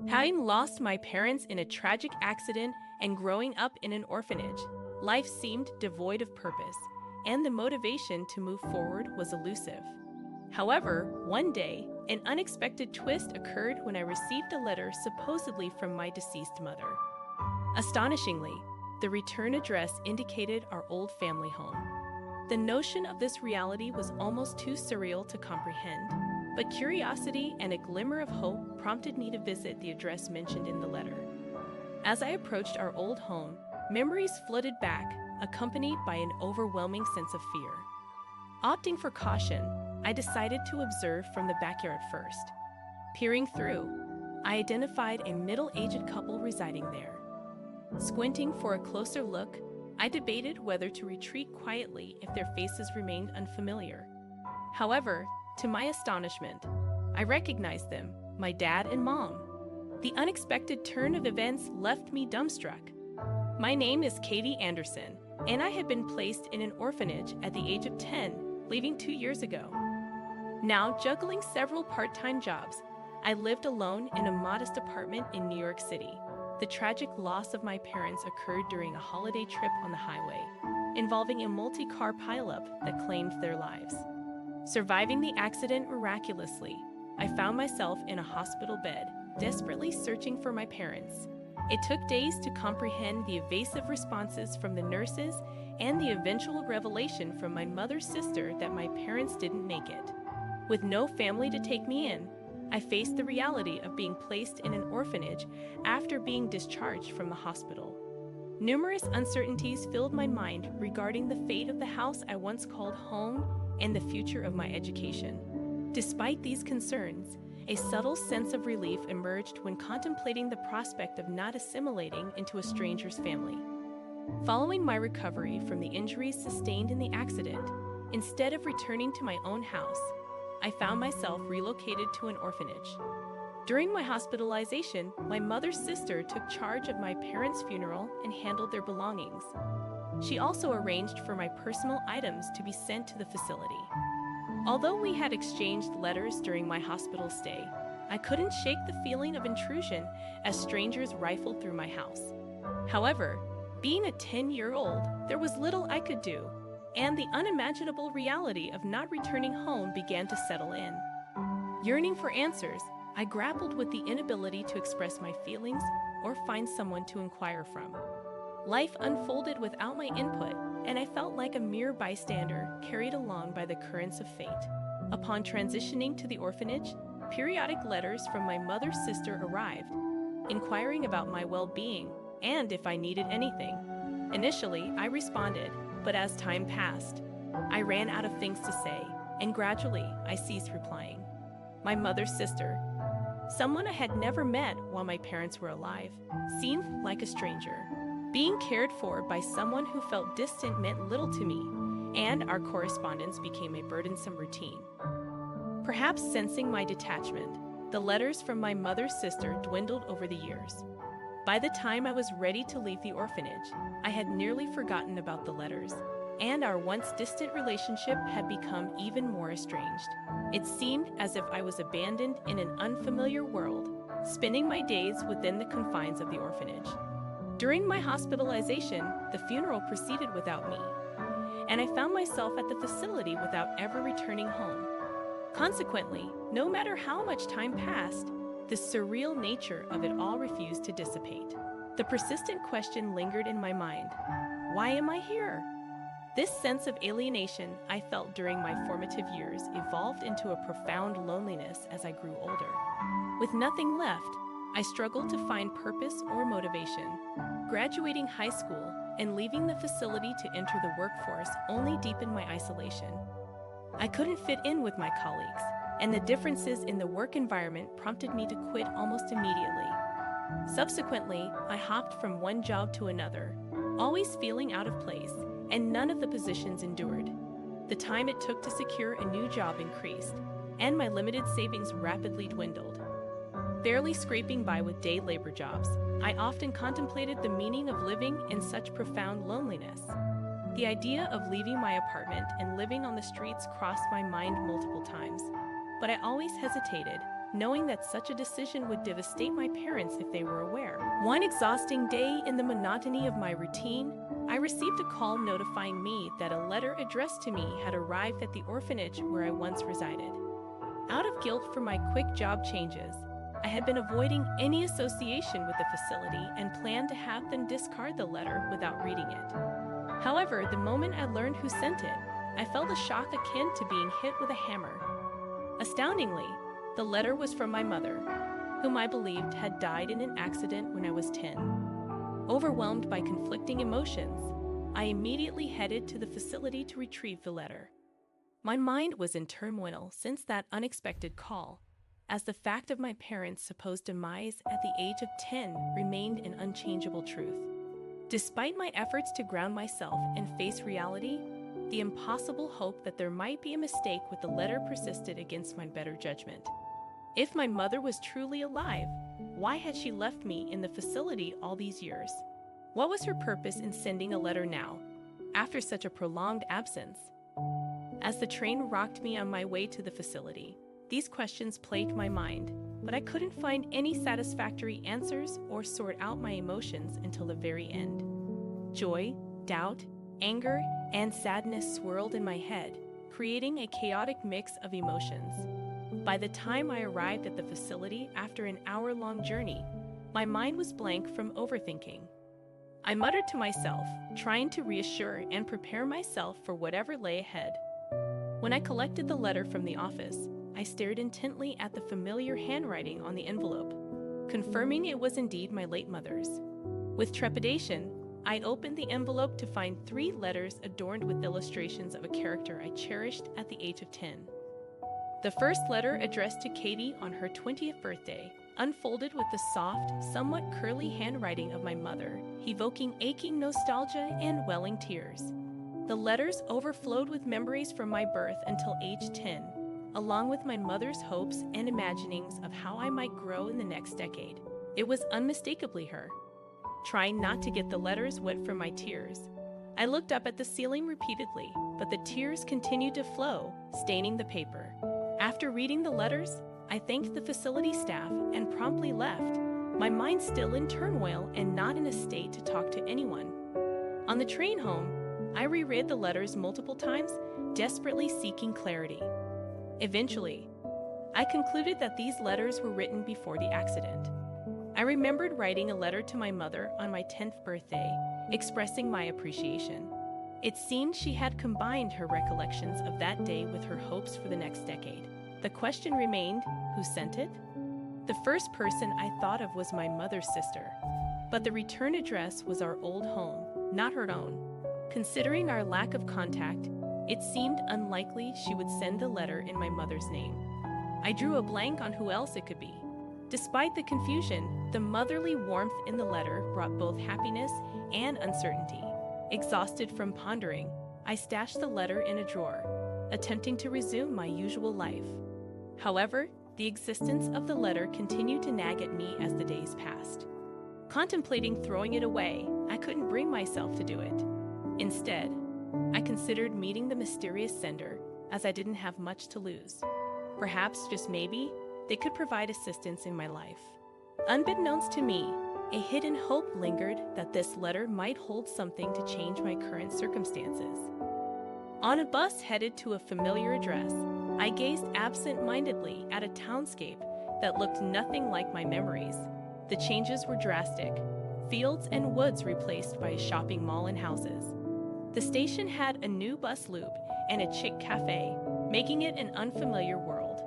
Having lost my parents in a tragic accident and growing up in an orphanage, life seemed devoid of purpose, and the motivation to move forward was elusive. However, one day, an unexpected twist occurred when I received a letter supposedly from my deceased mother. Astonishingly, the return address indicated our old family home. The notion of this reality was almost too surreal to comprehend, but curiosity and a glimmer of hope prompted me to visit the address mentioned in the letter. As I approached our old home, memories flooded back, accompanied by an overwhelming sense of fear. Opting for caution, I decided to observe from the backyard first. Peering through, I identified a middle-aged couple residing there. Squinting for a closer look, I debated whether to retreat quietly if their faces remained unfamiliar. However, to my astonishment, I recognized them, my dad and mom. The unexpected turn of events left me dumbstruck. My name is Katie Anderson, and I had been placed in an orphanage at the age of 10, leaving 2 years ago. Now juggling several part-time jobs, I lived alone in a modest apartment in New York City. The tragic loss of my parents occurred during a holiday trip on the highway, involving a multi-car pileup that claimed their lives. Surviving the accident miraculously, I found myself in a hospital bed, desperately searching for my parents. It took days to comprehend the evasive responses from the nurses and the eventual revelation from my mother's sister that my parents didn't make it. With no family to take me in, I faced the reality of being placed in an orphanage after being discharged from the hospital. Numerous uncertainties filled my mind regarding the fate of the house I once called home and the future of my education. Despite these concerns, a subtle sense of relief emerged when contemplating the prospect of not assimilating into a stranger's family. Following my recovery from the injuries sustained in the accident, instead of returning to my own house, I found myself relocated to an orphanage. During my hospitalization, my mother's sister took charge of my parents' funeral and handled their belongings. She also arranged for my personal items to be sent to the facility. Although we had exchanged letters during my hospital stay, I couldn't shake the feeling of intrusion as strangers rifled through my house. However, being a 10-year-old, there was little I could do, and the unimaginable reality of not returning home began to settle in. Yearning for answers, I grappled with the inability to express my feelings or find someone to inquire from. Life unfolded without my input, and I felt like a mere bystander carried along by the currents of fate. Upon transitioning to the orphanage, periodic letters from my mother's sister arrived, inquiring about my well-being and if I needed anything. Initially, I responded, but as time passed, I ran out of things to say, and gradually I ceased replying. My mother's sister, someone I had never met while my parents were alive, seemed like a stranger. Being cared for by someone who felt distant meant little to me, and our correspondence became a burdensome routine. Perhaps sensing my detachment, the letters from my mother's sister dwindled over the years. By the time I was ready to leave the orphanage, I had nearly forgotten about the letters, and our once distant relationship had become even more estranged. It seemed as if I was abandoned in an unfamiliar world, spending my days within the confines of the orphanage. During my hospitalization, the funeral proceeded without me, and I found myself at the facility without ever returning home. Consequently, no matter how much time passed, the surreal nature of it all refused to dissipate. The persistent question lingered in my mind: why am I here? This sense of alienation I felt during my formative years evolved into a profound loneliness as I grew older. With nothing left, I struggled to find purpose or motivation. Graduating high school and leaving the facility to enter the workforce only deepened my isolation. I couldn't fit in with my colleagues, and the differences in the work environment prompted me to quit almost immediately. Subsequently, I hopped from one job to another, always feeling out of place, and none of the positions endured. The time it took to secure a new job increased, and my limited savings rapidly dwindled. Barely scraping by with day labor jobs, I often contemplated the meaning of living in such profound loneliness. The idea of leaving my apartment and living on the streets crossed my mind multiple times, but I always hesitated, knowing that such a decision would devastate my parents if they were aware. One exhausting day in the monotony of my routine, I received a call notifying me that a letter addressed to me had arrived at the orphanage where I once resided. Out of guilt for my quick job changes, I had been avoiding any association with the facility and planned to have them discard the letter without reading it. However, the moment I learned who sent it, I felt a shock akin to being hit with a hammer. Astoundingly, the letter was from my mother, whom I believed had died in an accident when I was 10. Overwhelmed by conflicting emotions, I immediately headed to the facility to retrieve the letter. My mind was in turmoil since that unexpected call, as the fact of my parents' supposed demise at the age of 10 remained an unchangeable truth. Despite my efforts to ground myself and face reality, the impossible hope that there might be a mistake with the letter persisted against my better judgment. If my mother was truly alive, why had she left me in the facility all these years? What was her purpose in sending a letter now, after such a prolonged absence? As the train rocked me on my way to the facility, these questions plagued my mind, but I couldn't find any satisfactory answers or sort out my emotions until the very end. Joy, doubt, anger, and sadness swirled in my head, creating a chaotic mix of emotions. By the time I arrived at the facility after an hour-long journey, my mind was blank from overthinking. I muttered to myself, trying to reassure and prepare myself for whatever lay ahead. When I collected the letter from the office, I stared intently at the familiar handwriting on the envelope, confirming it was indeed my late mother's. With trepidation, I opened the envelope to find 3 letters adorned with illustrations of a character I cherished at the age of 10. The first letter, addressed to Katie on her 20th birthday, unfolded with the soft, somewhat curly handwriting of my mother, evoking aching nostalgia and welling tears. The letters overflowed with memories from my birth until age 10, along with my mother's hopes and imaginings of how I might grow in the next decade. It was unmistakably her. Trying not to get the letters wet from my tears, I looked up at the ceiling repeatedly, but the tears continued to flow, staining the paper. After reading the letters, I thanked the facility staff and promptly left, my mind still in turmoil and not in a state to talk to anyone. On the train home, I reread the letters multiple times, desperately seeking clarity. Eventually, I concluded that these letters were written before the accident. I remembered writing a letter to my mother on my 10th birthday, expressing my appreciation. It seemed she had combined her recollections of that day with her hopes for the next decade. The question remained, who sent it? The first person I thought of was my mother's sister, but the return address was our old home, not her own. Considering our lack of contact, it seemed unlikely she would send the letter in my mother's name. I drew a blank on who else it could be. Despite the confusion, the motherly warmth in the letter brought both happiness and uncertainty. Exhausted from pondering, I stashed the letter in a drawer, attempting to resume my usual life. However, the existence of the letter continued to nag at me as the days passed. Contemplating throwing it away, I couldn't bring myself to do it. Instead, I considered meeting the mysterious sender, as I didn't have much to lose. Perhaps, just maybe, they could provide assistance in my life. Unbeknownst to me, a hidden hope lingered that this letter might hold something to change my current circumstances. On a bus headed to a familiar address, I gazed absent-mindedly at a townscape that looked nothing like my memories. The changes were drastic. Fields and woods replaced by a shopping mall and houses. The station had a new bus loop and a chic cafe, making it an unfamiliar world.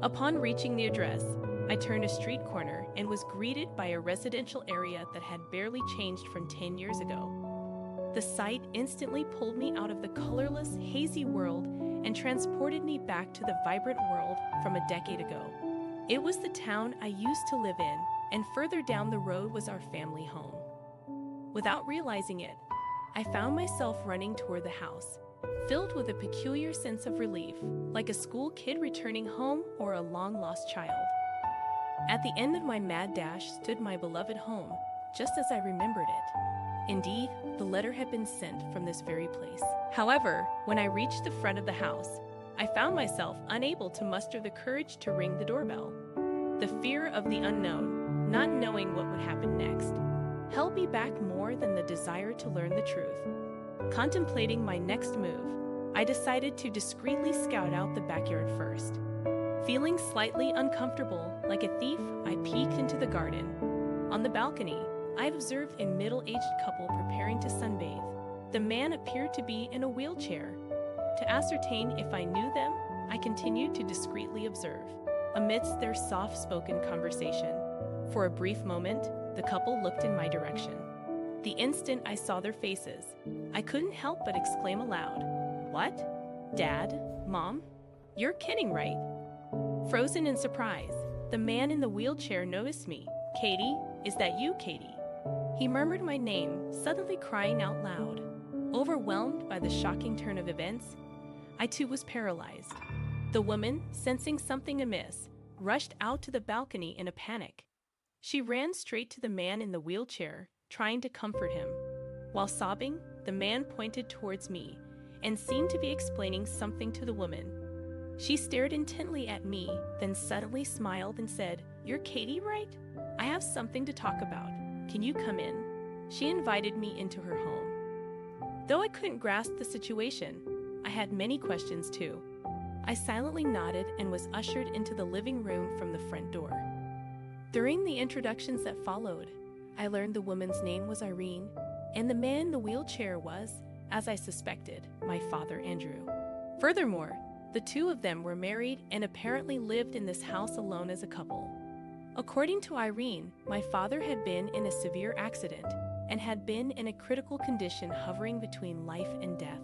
Upon reaching the address, I turned a street corner and was greeted by a residential area that had barely changed from 10 years ago. The sight instantly pulled me out of the colorless, hazy world and transported me back to the vibrant world from a decade ago. It was the town I used to live in, and further down the road was our family home. Without realizing it, I found myself running toward the house, filled with a peculiar sense of relief, like a school kid returning home or a long-lost child. At the end of my mad dash stood my beloved home, just as I remembered it. Indeed, the letter had been sent from this very place. However, when I reached the front of the house, I found myself unable to muster the courage to ring the doorbell. The fear of the unknown, not knowing what would happen next, held me back more than the desire to learn the truth. Contemplating my next move, I decided to discreetly scout out the backyard first. Feeling slightly uncomfortable, like a thief, I peeked into the garden. On the balcony, I observed a middle-aged couple preparing to sunbathe. The man appeared to be in a wheelchair. To ascertain if I knew them, I continued to discreetly observe. Amidst their soft-spoken conversation, for a brief moment, the couple looked in my direction. The instant I saw their faces, I couldn't help but exclaim aloud, "What? Dad? Mom? You're kidding, right?" Frozen in surprise, the man in the wheelchair noticed me. "Katie, is that you, Katie?" He murmured my name, suddenly crying out loud. Overwhelmed by the shocking turn of events, I too was paralyzed. The woman, sensing something amiss, rushed out to the balcony in a panic. She ran straight to the man in the wheelchair, trying to comfort him. While sobbing, the man pointed towards me and seemed to be explaining something to the woman. She stared intently at me, then suddenly smiled and said, "You're Katie, right? I have something to talk about. Can you come in?" She invited me into her home. Though I couldn't grasp the situation, I had many questions too. I silently nodded and was ushered into the living room from the front door. During the introductions that followed, I learned the woman's name was Irene, and the man in the wheelchair was, as I suspected, my father Andrew. Furthermore, the two of them were married and apparently lived in this house alone as a couple. According to Irene, my father had been in a severe accident and had been in a critical condition hovering between life and death.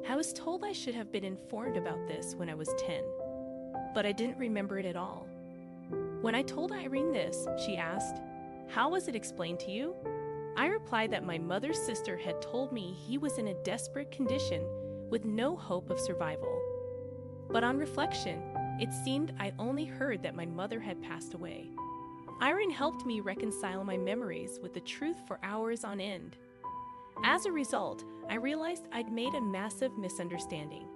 I was told I should have been informed about this when I was 10, but I didn't remember it at all. When I told Irene this, she asked, "How was it explained to you?" I replied that my mother's sister had told me he was in a desperate condition with no hope of survival. But on reflection, it seemed I only heard that my mother had passed away. Irene helped me reconcile my memories with the truth for hours on end. As a result, I realized I'd made a massive misunderstanding.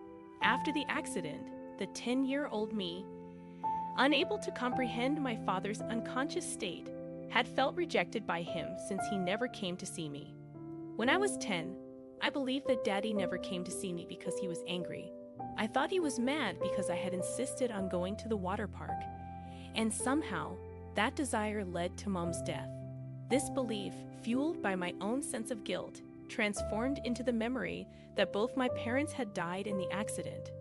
After the accident, the 10-year-old me, unable to comprehend my father's unconscious state, had felt rejected by him since he never came to see me. When I was 10, I believed that Daddy never came to see me because he was angry. I thought he was mad because I had insisted on going to the water park, and somehow that desire led to Mom's death. This belief, fueled by my own sense of guilt, transformed into the memory that both my parents had died in the accident.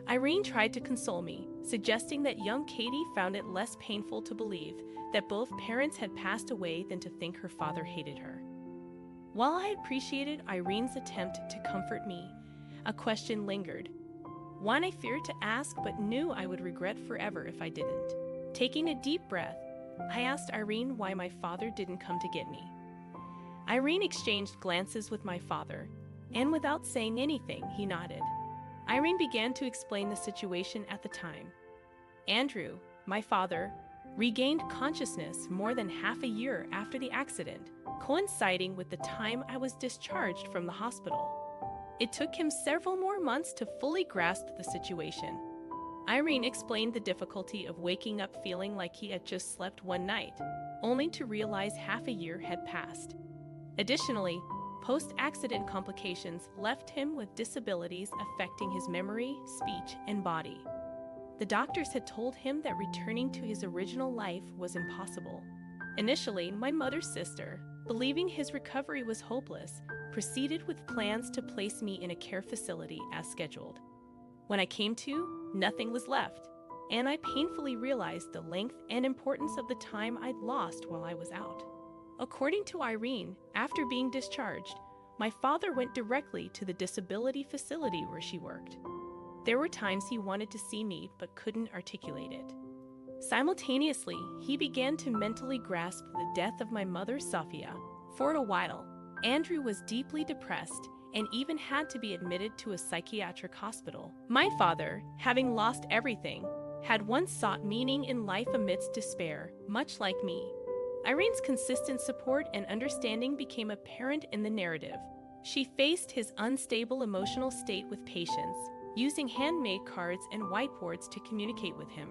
Irene tried to console me, suggesting that young Katie found it less painful to believe that both parents had passed away than to think her father hated her. While I appreciated Irene's attempt to comfort me, a question lingered. One I feared to ask but knew I would regret forever if I didn't. Taking a deep breath, I asked Irene why my father didn't come to get me. Irene exchanged glances with my father, and without saying anything, he nodded. Irene began to explain the situation at the time. Andrew, my father, regained consciousness more than half a year after the accident, coinciding with the time I was discharged from the hospital. It took him several more months to fully grasp the situation. Irene explained the difficulty of waking up feeling like he had just slept one night, only to realize half a year had passed. Additionally, post-accident complications left him with disabilities affecting his memory, speech, and body. The doctors had told him that returning to his original life was impossible. Initially, my mother's sister, believing his recovery was hopeless, proceeded with plans to place me in a care facility as scheduled. When I came to, nothing was left, and I painfully realized the length and importance of the time I'd lost while I was out. According to Irene, after being discharged, my father went directly to the disability facility where she worked. There were times he wanted to see me but couldn't articulate it. Simultaneously, he began to mentally grasp the death of my mother, Safia. For a while, Andrew was deeply depressed and even had to be admitted to a psychiatric hospital. My father, having lost everything, had once sought meaning in life amidst despair, much like me. Irene's consistent support and understanding became apparent in the narrative. She faced his unstable emotional state with patience, using handmade cards and whiteboards to communicate with him.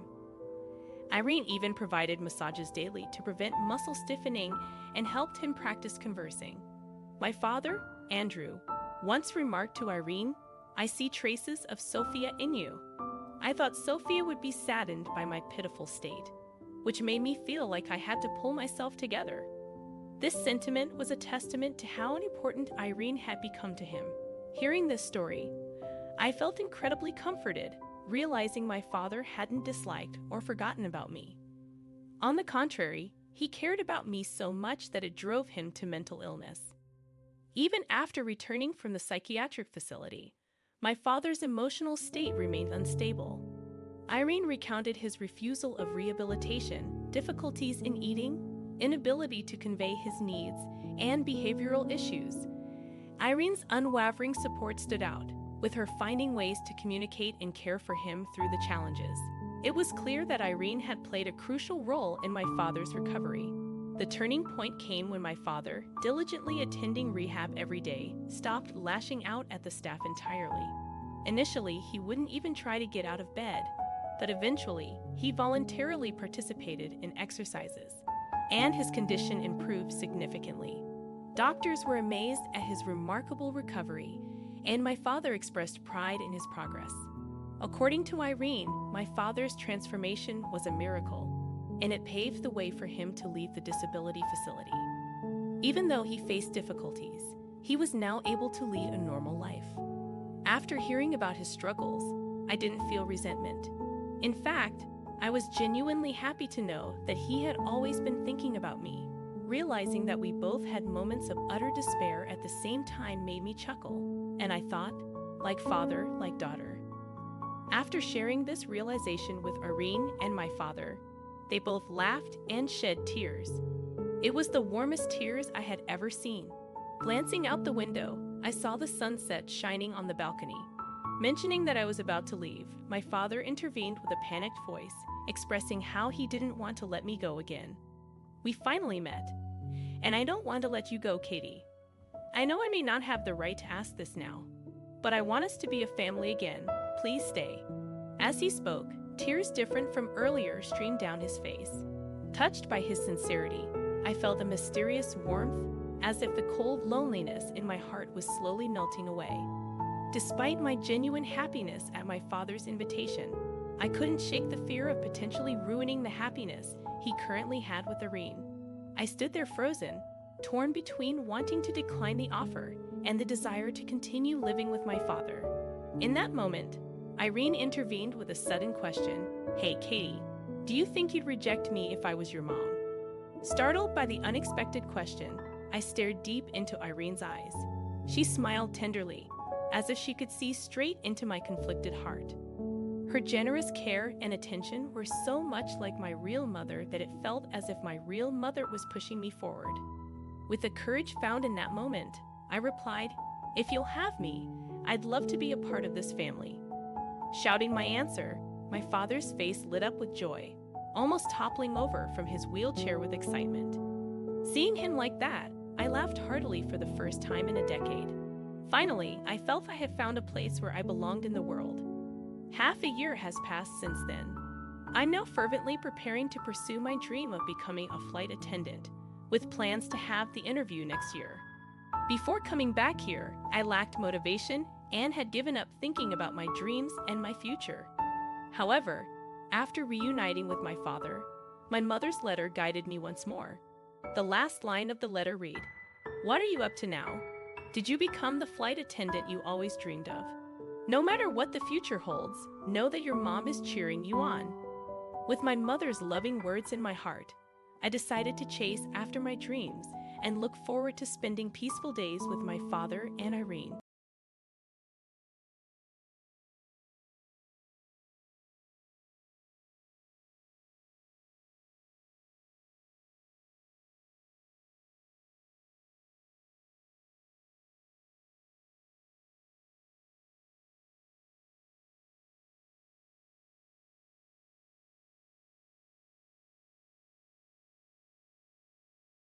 Irene even provided massages daily to prevent muscle stiffening and helped him practice conversing. My father, Andrew, once remarked to Irene, "I see traces of Sophia in you." I thought Sophia would be saddened by my pitiful state, which made me feel like I had to pull myself together. This sentiment was a testament to how important Irene had become to him. Hearing this story, I felt incredibly comforted, realizing my father hadn't disliked or forgotten about me. On the contrary, he cared about me so much that it drove him to mental illness. Even after returning from the psychiatric facility, my father's emotional state remained unstable. Irene recounted his refusal of rehabilitation, difficulties in eating, inability to convey his needs, and behavioral issues. Irene's unwavering support stood out, with her finding ways to communicate and care for him through the challenges. It was clear that Irene had played a crucial role in my father's recovery. The turning point came when my father, diligently attending rehab every day, stopped lashing out at the staff entirely. Initially, he wouldn't even try to get out of bed, but eventually, he voluntarily participated in exercises, and his condition improved significantly. Doctors were amazed at his remarkable recovery, and my father expressed pride in his progress. According to Irene, my father's transformation was a miracle, and it paved the way for him to leave the disability facility. Even though he faced difficulties, he was now able to lead a normal life. After hearing about his struggles, I didn't feel resentment. In fact, I was genuinely happy to know that he had always been thinking about me. Realizing that we both had moments of utter despair at the same time made me chuckle, and I thought, like father, like daughter. After sharing this realization with Irene and my father, they both laughed and shed tears. It was the warmest tears I had ever seen. Glancing out the window, I saw the sunset shining on the balcony. Mentioning that I was about to leave, my father intervened with a panicked voice, expressing how he didn't want to let me go again. We finally met, and I don't want to let you go, Katie. I know I may not have the right to ask this now, but I want us to be a family again. Please stay. As he spoke, tears different from earlier streamed down his face. Touched by his sincerity, I felt a mysterious warmth, as if the cold loneliness in my heart was slowly melting away. Despite my genuine happiness at my father's invitation, I couldn't shake the fear of potentially ruining the happiness he currently had with Irene. I stood there frozen, torn between wanting to decline the offer and the desire to continue living with my father. In that moment, Irene intervened with a sudden question. "Hey, Katie, do you think you'd reject me if I was your mom?" Startled by the unexpected question, I stared deep into Irene's eyes. She smiled tenderly, as if she could see straight into my conflicted heart. Her generous care and attention were so much like my real mother that it felt as if my real mother was pushing me forward. With the courage found in that moment, I replied, "If you'll have me, I'd love to be a part of this family." Shouting my answer, my father's face lit up with joy, almost toppling over from his wheelchair with excitement. Seeing him like that, I laughed heartily for the first time in a decade. Finally, I felt I had found a place where I belonged in the world. Half a year has passed since then. I'm now fervently preparing to pursue my dream of becoming a flight attendant, with plans to have the interview next year. Before coming back here, I lacked motivation and had given up thinking about my dreams and my future. However, after reuniting with my father, my mother's letter guided me once more. The last line of the letter read, "What are you up to now? Did you become the flight attendant you always dreamed of? No matter what the future holds, know that your mom is cheering you on." With my mother's loving words in my heart, I decided to chase after my dreams and look forward to spending peaceful days with my father and Irene.